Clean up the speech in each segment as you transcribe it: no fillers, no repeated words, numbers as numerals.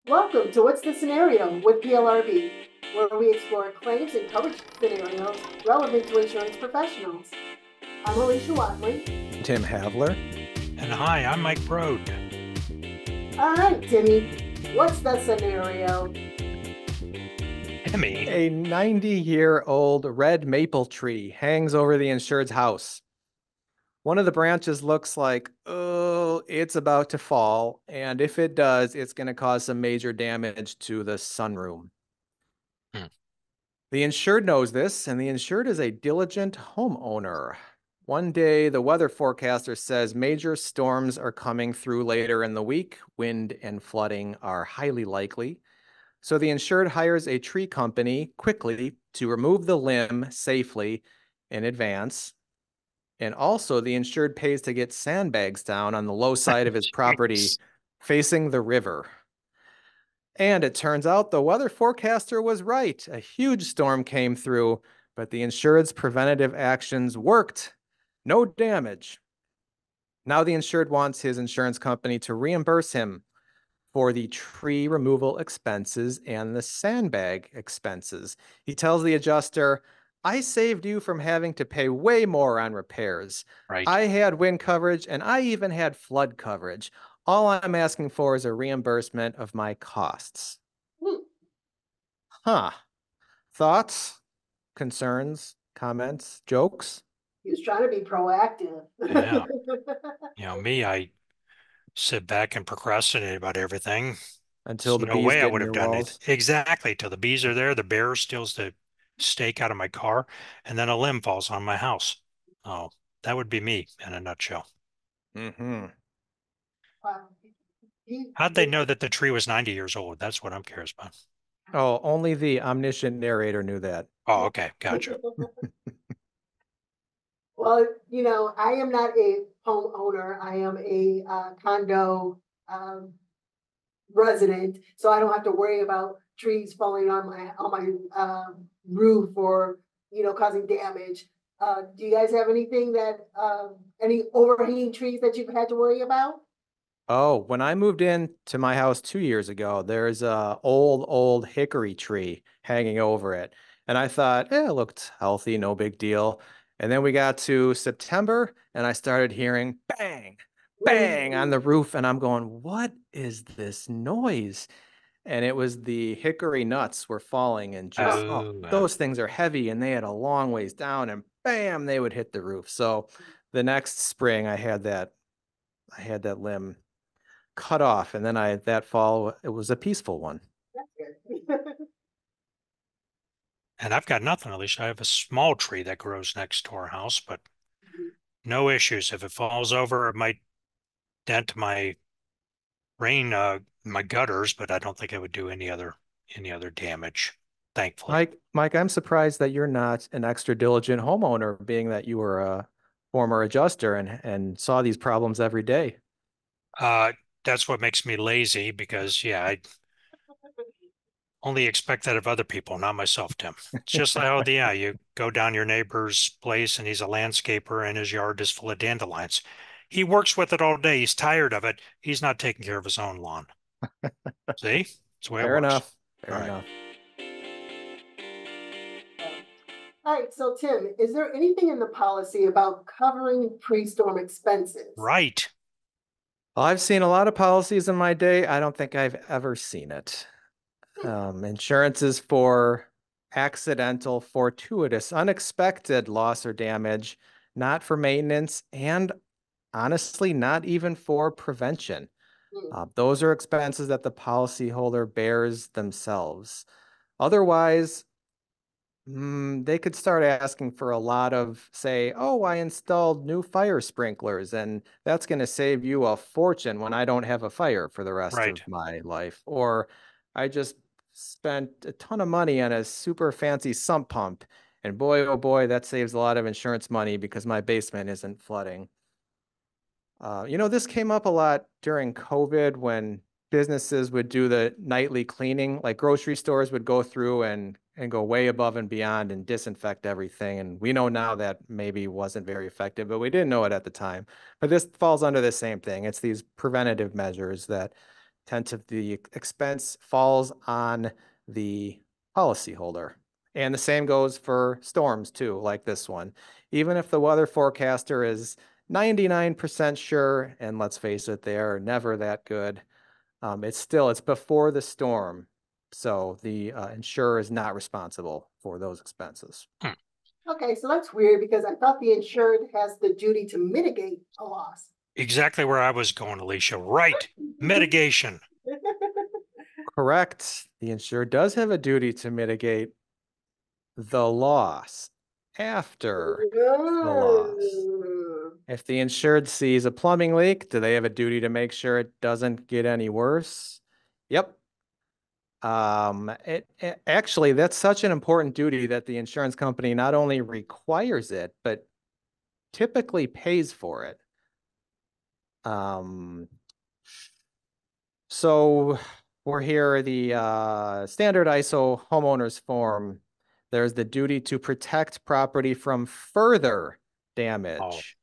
Welcome to What's the Scenario with PLRB, where we explore claims and coverage scenarios relevant to insurance professionals. I'm Alicia Watley. Tim Havler. And hi, I'm Mike Broad. All right, Timmy, what's the scenario? Timmy? A 90-year-old red maple tree hangs over the insured's house. One of the branches looks like, oh, it's about to fall, and if it does, it's going to cause some major damage to the sunroom. The insured knows this, and the insured is a diligent homeowner. One day, the weather forecaster says major storms are coming through later in the week. Wind and flooding are highly likely. So the insured hires a tree company quickly to remove the limb safely in advance. And also the insured pays to get sandbags down on the low side of his property facing the river. And it turns out the weather forecaster was right. A huge storm came through, but the insured's preventative actions worked. No damage. Now the insured wants his insurance company to reimburse him for the tree removal expenses and the sandbag expenses. He tells the adjuster, I saved you from having to pay way more on repairs. Right. I had wind coverage and I even had flood coverage. All I'm asking for is a reimbursement of my costs. Huh. Thoughts, concerns, comments, jokes? He was trying to be proactive. Yeah. Me, I sit back and procrastinate about everything. Until There's the no bees way I get in would have your done it. walls. Exactly. Till the bees are there, the bear steals the steak out of my car, and then a limb falls on my house. Oh, that would be me in a nutshell. Mm-hmm. Wow. How'd they know that the tree was 90 years old? That's what I'm curious about. Oh, only the omniscient narrator knew that. Oh, okay. Gotcha. Well, I am not a homeowner. I am a condo resident, so I don't have to worry about trees falling on my roof or causing damage. Do you guys have anything that any overhanging trees that you've had to worry about? Oh, when I moved in to my house 2 years ago, there's a old hickory tree hanging over it. And I thought, it looked healthy, no big deal. And then we got to September and I started hearing bang, bang on the roof. And I'm going, what is this noise? And it was the hickory nuts were falling and just, oh, Oh, those things are heavy and they had a long ways down and bam, they would hit the roof. So the next spring I had that limb cut off, and then that fall it was a peaceful one. That's good. and I've got nothing, Alicia. I have a small tree that grows next to our house, but no issues. If it falls over, it might dent my gutters, but I don't think it would do any other damage, thankfully. Mike, I'm surprised that you're not an extra diligent homeowner, being that you were a former adjuster and saw these problems every day. Uh, that's what makes me lazy because, yeah, I only expect that of other people, not myself, Tim. It's just like, oh, yeah, you go down your neighbor's place and he's a landscaper and his yard is full of dandelions. He works with it all day. He's tired of it. He's not taking care of his own lawn. See? That's the way it Fair works. enough. Fair All right. enough. All right, so Tim, is there anything in the policy about covering pre-storm expenses? Right. Well, I've seen a lot of policies in my day. I don't think I've ever seen it. Insurance is for accidental, fortuitous, unexpected loss or damage, not for maintenance, and honestly, not even for prevention. Those are expenses that the policyholder bears themselves. Otherwise, they could start asking for a lot of, say, oh, I installed new fire sprinklers, and that's going to save you a fortune when I don't have a fire for the rest Right. of my life. Or I just spent a ton of money on a super fancy sump pump, and boy, oh boy, that saves a lot of insurance money because my basement isn't flooding. This came up a lot during COVID when businesses would do the nightly cleaning, like grocery stores would go through and go way above and beyond and disinfect everything. And we know now that maybe wasn't very effective, but we didn't know it at the time. But this falls under the same thing. It's these preventative measures that the expense falls on the policyholder. And the same goes for storms too, like this one. Even if the weather forecaster is 99% sure, and let's face it, they are never that good, it's before the storm. So the insurer is not responsible for those expenses. Okay, so that's weird because I thought the insured has the duty to mitigate a loss. Exactly where I was going, Alicia. Right. Mitigation. Correct. The insurer does have a duty to mitigate the loss after the loss. If the insured sees a plumbing leak, do they have a duty to make sure it doesn't get any worse? Yep. Actually, that's such an important duty that the insurance company not only requires it, but typically pays for it. So we're here, the standard ISO homeowners form. There's the duty to protect property from further damage.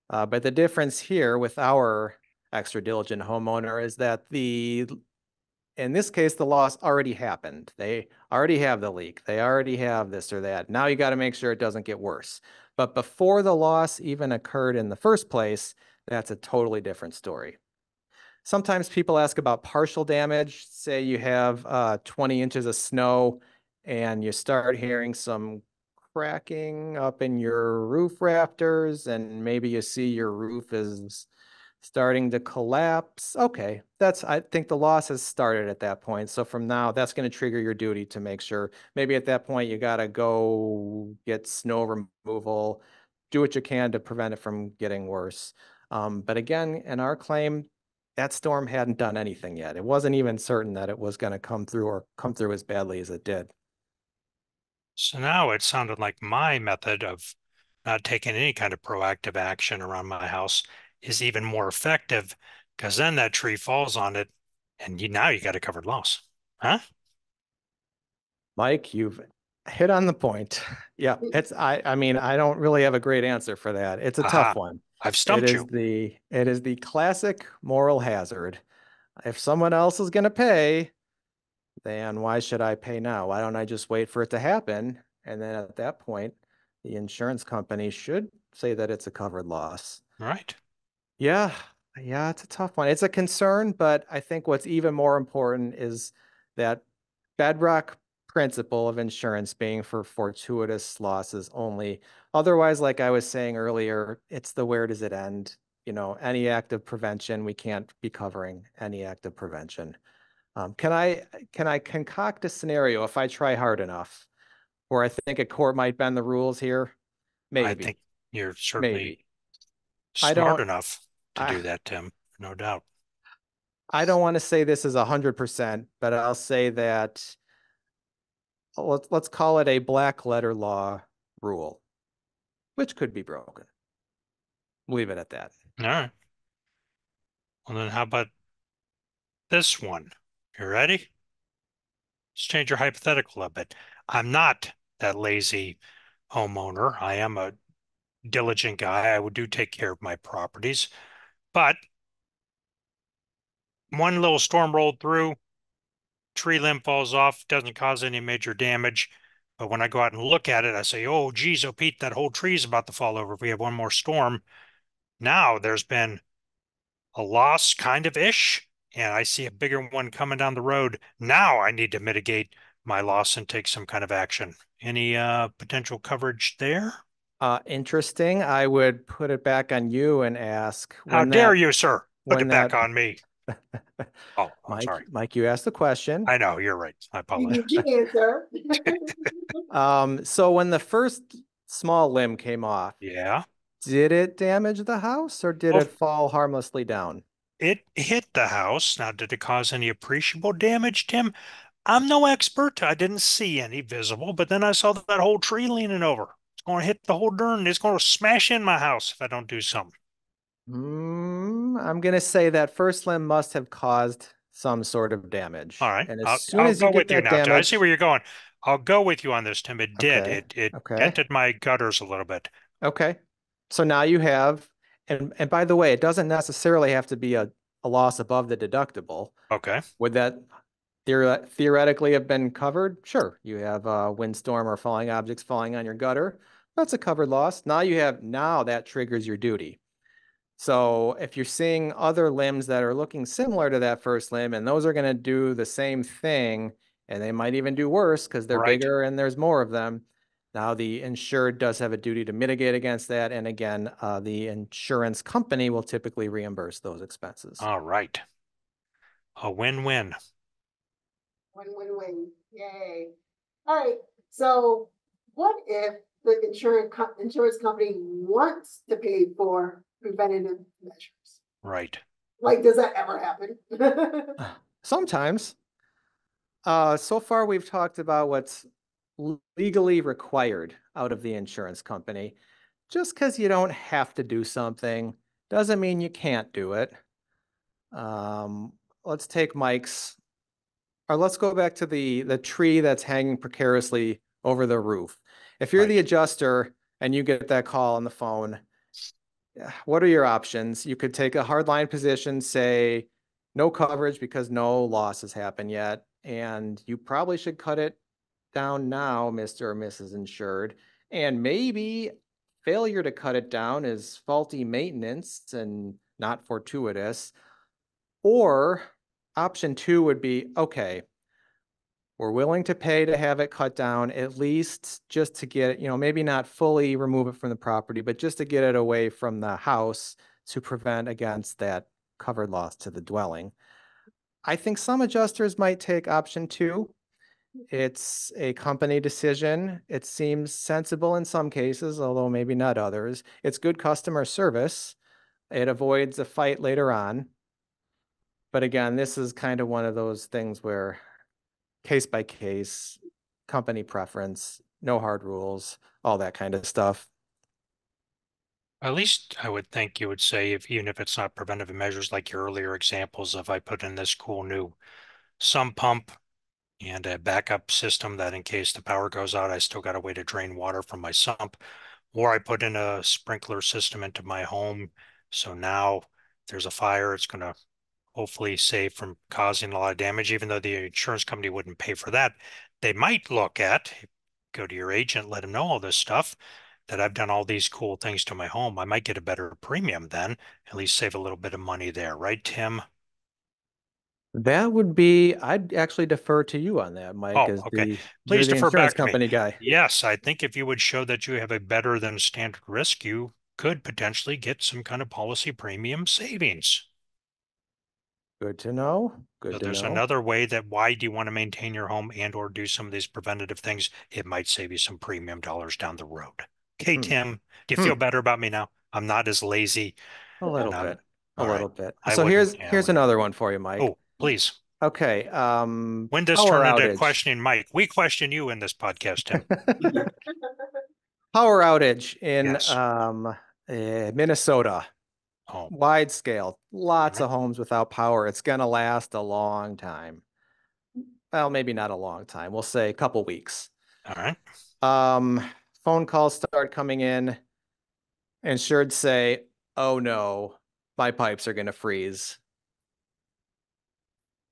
But the difference here with our extra diligent homeowner is that in this case, the loss already happened. They already have the leak. They already have this or that. Now you got to make sure it doesn't get worse. But before the loss even occurred in the first place, that's a totally different story. Sometimes people ask about partial damage. Say you have 20 inches of snow and you start hearing some cracking up in your roof rafters, and maybe you see your roof is starting to collapse. Okay, I think the loss has started at that point. So from now, that's going to trigger your duty to make sure. Maybe at that point, you got to go get snow removal, do what you can to prevent it from getting worse. But again, in our claim, that storm hadn't done anything yet. It wasn't even certain that it was going to come through as badly as it did. So now it sounded like my method of not taking any kind of proactive action around my house is even more effective, because then that tree falls on it and now you got a covered loss. Huh? Mike, you've hit on the point. Yeah, I mean, I don't really have a great answer for that. It's a tough one. I've stumped you. It is the classic moral hazard. If someone else is going to pay, then why should I pay now? Why don't I just wait for it to happen? And then at that point, the insurance company should say that it's a covered loss. Right. Yeah, it's a tough one. It's a concern, but I think what's even more important is that bedrock principle of insurance being for fortuitous losses only. Otherwise, like I was saying earlier, it's the where does it end? Any act of prevention, we can't be covering any act of prevention. Can I concoct a scenario if I try hard enough where I think a court might bend the rules here? I Maybe. think you're certainly Maybe. smart enough to do that, Tim. No doubt. I don't want to say this is 100%, but I'll say that let's call it a black letter law rule, which could be broken. Leave it at that. All right. Well, then how about this one? You ready? Let's change your hypothetical a bit. I'm not that lazy homeowner. I am a diligent guy. I would do take care of my properties. But one little storm rolled through, tree limb falls off, doesn't cause any major damage. But when I go out and look at it, I say, oh, geez, oh, Pete, that whole tree is about to fall over if we have one more storm. Now there's been a loss kind of ish, and I see a bigger one coming down the road. Now I need to mitigate my loss and take some kind of action. Any potential coverage there? Interesting. I would put it back on you and ask How dare you, sir? Put it back on me. Oh, I'm sorry. Mike, you asked the question. I know, you're right. I apologize. You answer. So when the first small limb came off, Yeah. did it damage the house or did it fall harmlessly down? It hit the house. Now, did it cause any appreciable damage, Tim? I'm no expert. I didn't see any visible, but then I saw that whole tree leaning over. It's going to hit the whole darn. It's going to smash in my house if I don't do something. I'm going to say that first limb must have caused some sort of damage. All right. And I'll as go you with get you that now. I damage, see where you're going. I'll go with you on this, Tim. It did. Okay. It Okay. dented my gutters a little bit. Okay. So now you have, and by the way, it doesn't necessarily have to be a a loss above the deductible. Okay. Would that theoretically have been covered? Sure. You have a windstorm or falling objects falling on your gutter. That's a covered loss. Now that triggers your duty. So if you're seeing other limbs that are looking similar to that first limb, and those are going to do the same thing, and they might even do worse because they're Right. bigger and there's more of them. Now the insured does have a duty to mitigate against that. And again, the insurance company will typically reimburse those expenses. All right. A win-win. Win-win-win. Yay. All right. So what if the insurance company wants to pay for preventative measures? Right. Like, does that ever happen? Sometimes. So far, we've talked about what's legally required out of the insurance company. Just because you don't have to do something doesn't mean you can't do it. Let's take Mike's, or let's go back to the tree that's hanging precariously over the roof. If you're Right. the adjuster and you get that call on the phone, what are your options? You could take a hardline position, say no coverage because no loss has happened yet, and you probably should cut it down now, Mr. or Mrs. Insured. And maybe failure to cut it down is faulty maintenance and not fortuitous. Or option two would be, okay, we're willing to pay to have it cut down, at least just to get it, maybe not fully remove it from the property, but just to get it away from the house to prevent against that covered loss to the dwelling. I think some adjusters might take option two. It's a company decision. It seems sensible in some cases, although maybe not others. It's good customer service. It avoids a fight later on. But again, this is kind of one of those things where case by case, company preference, no hard rules, all that kind of stuff. At least I would think you would say, even if it's not preventive measures like your earlier examples of I put in this cool new sump pump and a backup system that in case the power goes out, I still got a way to drain water from my sump, or I put in a sprinkler system into my home. So now if there's a fire, it's going to hopefully save from causing a lot of damage, even though the insurance company wouldn't pay for that. They might look at, go to your agent, let them know all this stuff, that I've done all these cool things to my home. I might get a better premium then, at least save a little bit of money there, right, Tim? That would be, I'd actually defer to you on that, Mike, Oh, as okay. you're Please the defer insurance back to me. company guy. Yes, I think if you would show that you have a better than standard risk, you could potentially get some kind of policy premium savings. Good to know. So Good to there's know. another way that why do you want to maintain your home and or do some of these preventative things? It might save you some premium dollars down the road. Okay, Hmm. Tim, do you Hmm. feel better about me now? I'm not as lazy A little and I'm bit. A all right. little bit. I So wouldn't, yeah, here's whatever. another one for you, Mike. Oh, please. Okay. When does Power turn into outage. questioning Mike? We question you in this podcast, Tim. Power outage in Yes. Minnesota. Oh, Wide scale. all Lots right. of homes without power. It's going to last a long time. Well, maybe not a long time. We'll say a couple weeks. All right. Um, Phone calls start coming in. Insured say, oh no, my pipes are going to freeze.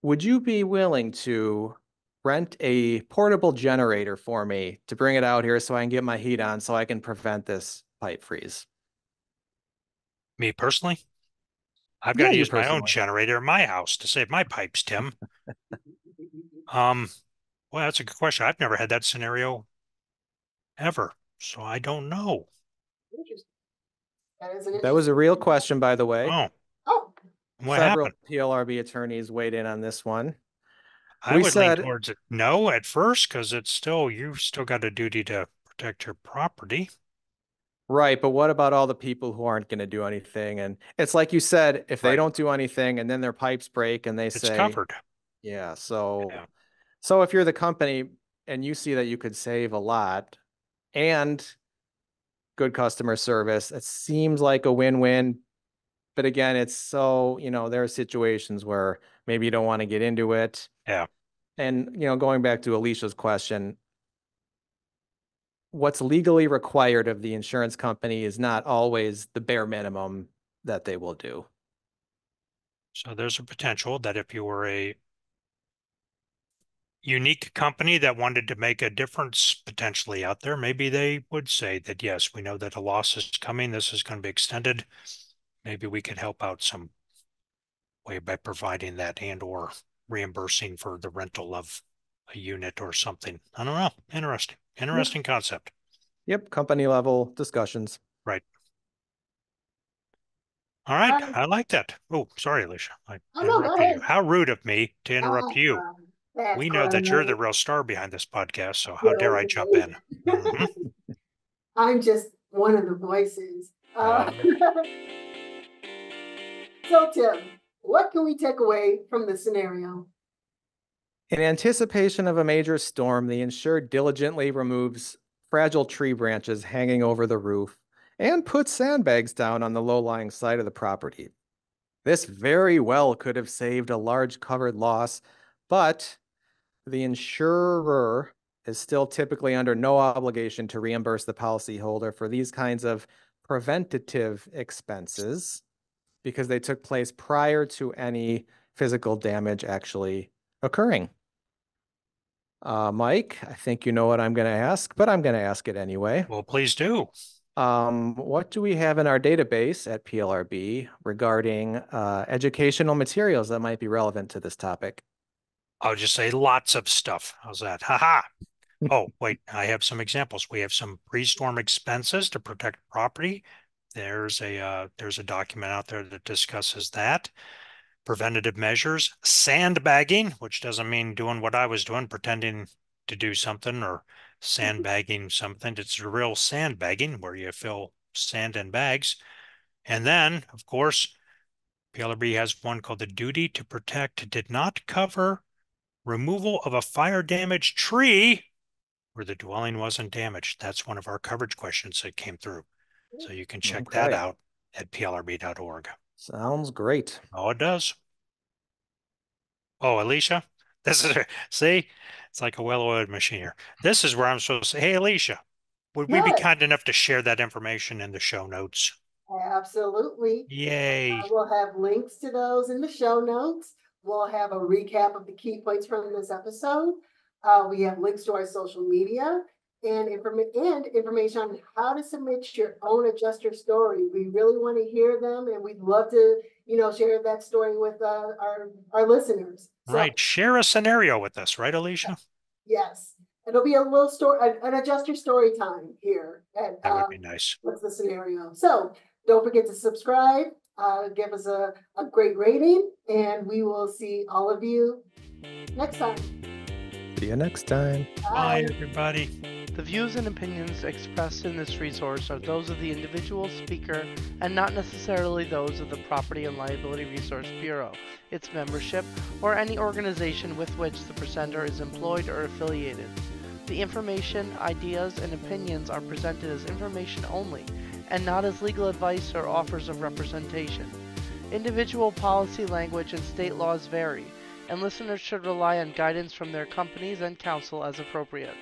Would you be willing to rent a portable generator for me to bring it out here so I can get my heat on so I can prevent this pipe freeze? Me personally, I've got Yeah, to you use my own personally. generator in my house to save my pipes, Tim. Um, well, that's a good question. I've never had that scenario ever, so I don't know. Interesting. That is an That was a interesting. real question, by the way. Oh, Oh, what Several happened? PLRB attorneys weighed in on this one. I We would lean said, towards it no at first because it's still, you've still got a duty to protect your property. right, but what about all the people who aren't going to do anything? And it's like you said, if they Right. don't do anything and then their pipes break and they It's say, covered. yeah, so Yeah. so if you're the company and you see that you could save a lot and good customer service, it seems like a win-win. But again, it's so, there are situations where maybe you don't want to get into it. Yeah. And, going back to Alicia's question, what's legally required of the insurance company is not always the bare minimum that they will do. So there's a potential that if you were a unique company that wanted to make a difference potentially out there, maybe they would say that, yes, we know that a loss is coming. This is going to be extended. Maybe we could help out some way by providing that and or reimbursing for the rental of a unit or something. I don't know. Interesting. Interesting concept. Yep, company level discussions. Right. All right. Um, I like that. Oh, sorry, Alicia. I oh no, go interrupted you. ahead. How rude of me to interrupt you. That's We know that you're the great. real star behind this podcast, so how dare I jump Really. in? Mhm. I'm just one of the voices. Oh, So Tim, what can we take away from the scenario? In anticipation of a major storm, the insured diligently removes fragile tree branches hanging over the roof and puts sandbags down on the low-lying side of the property. This very well could have saved a large covered loss, but the insurer is still typically under no obligation to reimburse the policyholder for these kinds of preventative expenses because they took place prior to any physical damage actually occurring. Mike, I think you know what I'm going to ask, but I'm going to ask it anyway. well, please do. What do we have in our database at PLRB regarding educational materials that might be relevant to this topic? I'll just say lots of stuff. How's that? Haha. Oh, wait, I have some examples. We have some pre-storm expenses to protect property. There's a document out there that discusses that. Preventative measures, sandbagging, which doesn't mean doing what I was doing, pretending to do something or sandbagging something. It's real sandbagging where you fill sand in bags. And then, of course, PLRB has one called the duty to protect did not cover removal of a fire damaged tree where the dwelling wasn't damaged. That's one of our coverage questions that came through. So you can check that Okay, out at plrb.org. sounds great. Oh, it does. Oh, Alicia, this is see, it's like a well-oiled machine here. This is where I'm supposed to say, hey, Alicia, would we be Yes, kind enough to share that information in the show notes? absolutely. Yay. We'll have links to those in the show notes. We'll have a recap of the key points from this episode. We have links to our social media and information on how to submit your own adjuster story. We really want to hear them, and we'd love to, share that story with our listeners. So Right. Share a scenario with us, right, Alicia? yes, it'll be a little story, an adjuster story time here at That would be nice. What's the Scenario. So don't forget to subscribe, give us a great rating, and we will see all of you next time. See you next time. Bye, everybody. The views and opinions expressed in this resource are those of the individual speaker and not necessarily those of the Property and Liability Resource Bureau, its membership, or any organization with which the presenter is employed or affiliated. The information, ideas, and opinions are presented as information only and not as legal advice or offers of representation. Individual policy language and state laws vary, and listeners should rely on guidance from their companies and counsel as appropriate.